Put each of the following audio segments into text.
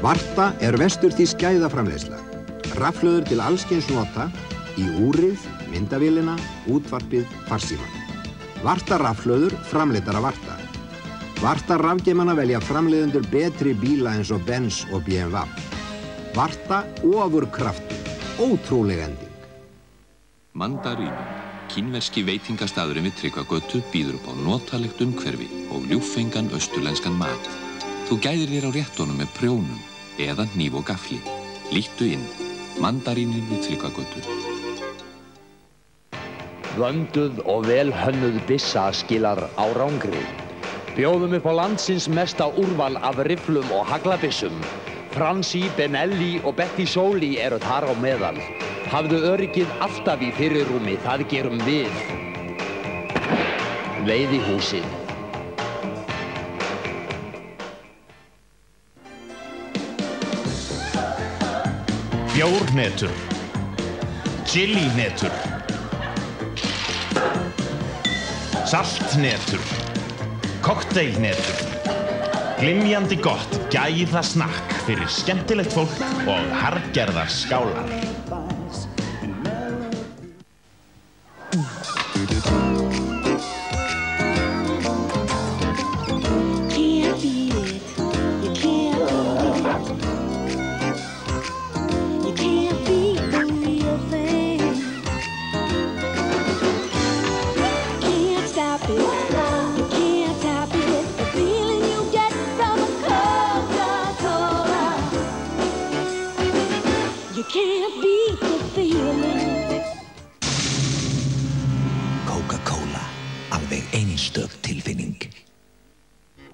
Varta vesturþýsk gæðaframleiðsla. Rafhlöður til allskyns nota í úrið, myndavélina, útvarpið, farsímann. Varta rafhlöður framleiddar af Varta. Varta rafgeymana velja framleiðendur betri bíla eins og Benz og BMW. Varta ofurkraftur, ótrúleg ending. Mandarín, kínverski veitingastaðurinn við Tryggvagötu býður upp á notalegt umhverfi og ljúffengan austurlenskan mat. Þú gæðir þér á réttunum með prjónum eða hníf og gafli. Líttu inn, Mandarínin við Tryggvagötu. Vönduð og vel hönnuð byssa skilar árangri. Bjóðum upp á landsins mesta úrval af rifflum og haglabyssum. Fransi, Benelli og Betty Soli eru þar á meðal. Hafðu öryggið alltaf í fyrirrúmi, það gerum við. Veiðihúsið. Bjórhnetur, chilihnetur, salthnetur, kokteilhnetur, glimjandi gott gæðasnakk fyrir skemmtilegt fólk og harðgerðar skálar.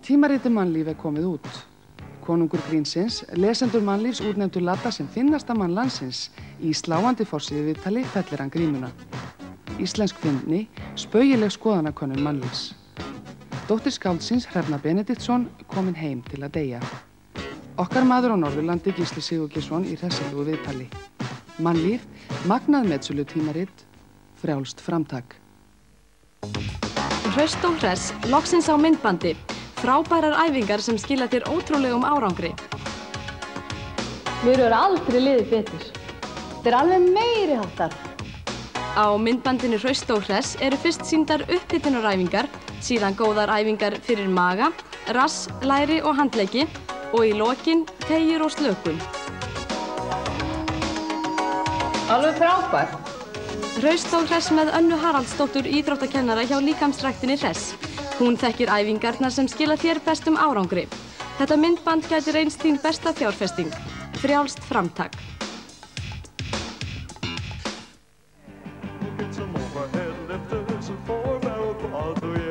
Tímaritið Mannlíf komið út. Konungur grínsins, lesendur Mannlífs útnefndu Ladda sem finnasta mann landsins. Í sláandi forsíðu viðtali fellir hann grímuna. Íslensk fyndni, spaugileg skoðanakönnun Mannlífs. Dóttir skáldsins Hrefna Benediktsson komin heim til að deyja. Okkar maður á Norðurlandi Gísli Sigurgeirsson í hressilegu viðtali. Mannlíf, magnað metsölu tímarit, frjálst framtak. Hraust og hress, loksins á myndbandi. Frábærar æfingar sem skila þér ótrúlegum árangri. Mér verður aldrei liðið betur. Þetta alveg meiri háttar. Á myndbandinu Hraust og hress eru fyrst sýndar upphitunaræfingar, síðan góðar æfingar fyrir maga, rass, læri og handleggi og í lokin teygjur og slökun. Alveg frábær. Hraust og hress með Önnu Haraldsdóttur íþróttakennara hjá líkamsræktinni Hress. Hún þekkir æfingarnar sem skila þér bestum árangri. Þetta myndband gæti reynst þín besta fjárfesting. Frjálst framtak.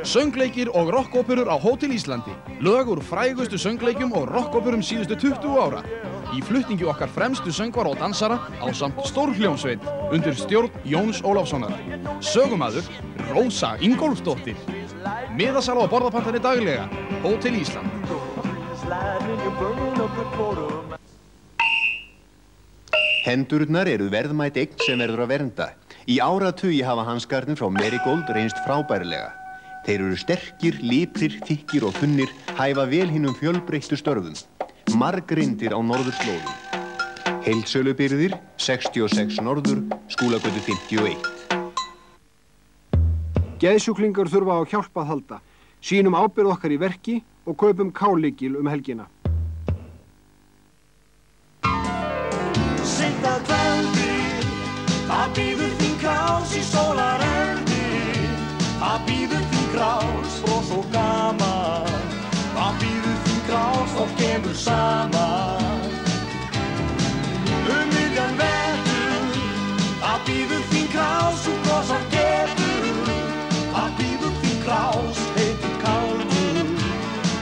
Söngleikir og rockóperur á Hótel Íslandi. Lög úr frægustu söngleikjum og rockóperum síðustu 20 ára. Í flutningi okkar fremstu söngvara og dansara ásamt stórhljómsveit undir stjórn Jóns Ólafssonar. Sögumaður Rósa Ingólfsdóttir. Miðasala og borðapantanir daglega. Hótel Ísland. Hendurnar eru verðmæt eign sem verður að vernda. Í áratugi hafa hanskarnir frá Marigold reynst frábærlega. Þeir eru sterkir, liprir, þykkir og þunnir, hæfa vel hinum fjölbreyttu störfum. Margryndir á norðurslóðum. Heildsölubirgðir, 66 norður, Skúlagötu 51. Geðsjúklingar þurfa á hjálp að halda. Sýnum ábyrgð okkar í verki og kaupum K-lykil helgina. Seint að kvöldi, það bíður þín krás í sólareldi. Það bíður þín krás og svo gaman. Það bíður þín krás og kemur saman. Miðjan vetur, það bíður þín krás og brosar getur. Það bíður þín krás, heitur kaldur.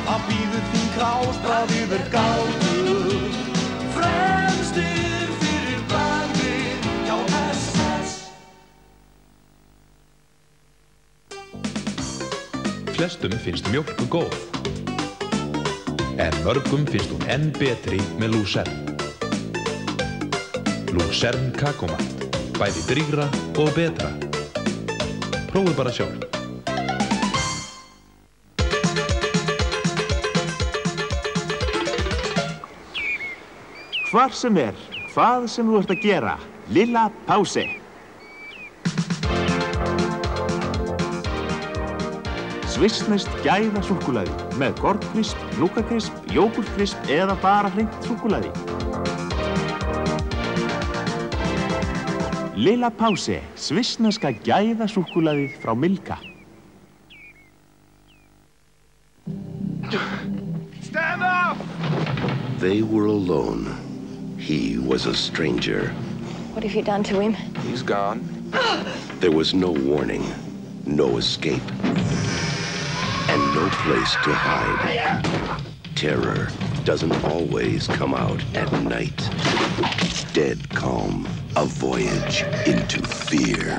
Það bíður þín krás, bráðið gátur. Fremstir fyrir bragðið hjá SS. Flestum finnst mjólk góð. En mörgum finnst hún enn betri með Lúsern. Lúsern kakómalt. Bæði drýgra og betra. Prófið bara sjálf. Hvar sem hvað sem þú ert að gera, Lilla Pási. Svissneskt gæðasúkkulaði með kornkrisp, núkakrisp, jógúrtkrisp eða bara hreint súkkulaði. Lilla Pási, svissneska gæðasúkkulaðið frá Milka. Stand up! They were alone. He was a stranger. What have you done to him? He's gone. There was no warning, no escape, and no place to hide. Terror doesn't always come out at night. Dead calm, a voyage into fear.